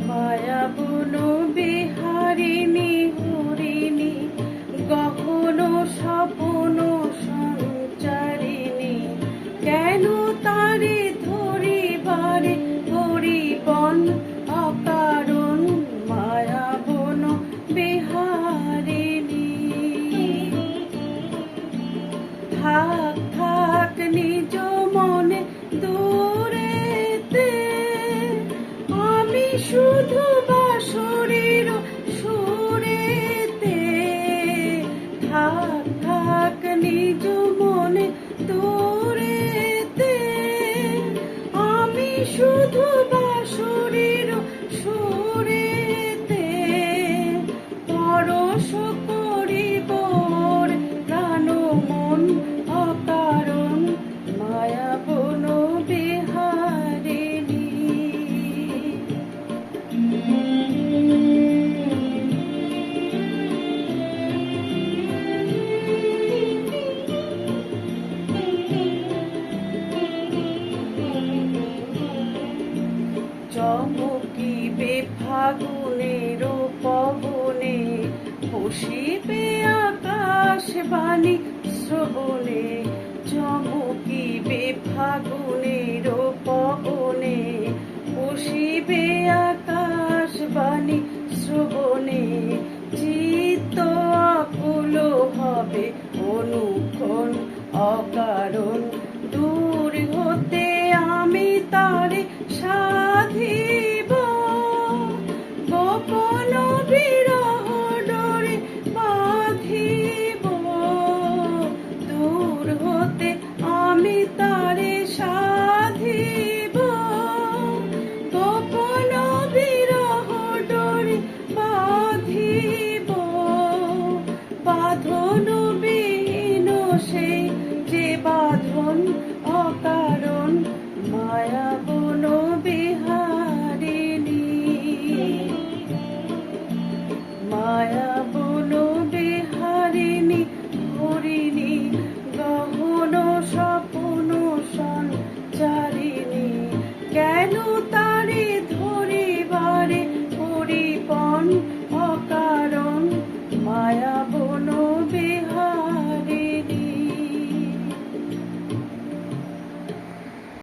মায়া বন বিহারিণী হরিণী গহন স্বপন সঞ্চারিণী, কেন তারে ধরিবারে হরিবন অকারণ মায়া বন বিহারিণী। থাক থাক নিজ মনে দূরেতে, আমি শুধু বাঁশরীর সুরেতে। থাক থাক নিজ মনে দূরেতে, আমি শুধু বাঁশরীর সুরেতে। পরশ করিব মোর প্রাণ মন অকারণ মায়া বন বিহারিণী। চমকিবে ফাগুনের পবনে, বসিবে আকাশবাণী শ্রবণে। চমকিবে ফাগুনের পবনে, বসিবে আকাশবাণী শ্রবণে। চিত্ত আকুল হবে অনুক্ষণ অকারণ, দূর হতে আমি তারে সাধিব। গোপন বিরহ ডোরে বাঁধিব, দূর হতে আমি তারে সাধিব। গোপন বিরহ ডোরে বাঁধিব, বাঁধন বিহীন সেই যে বাঁধন অকারণ মায়া বন বিহারিণী। মায়া বন বিহারিণী হরিণী গহন স্বপন সঞ্চারিণী, কেন তারে ধরিবারে হরিবন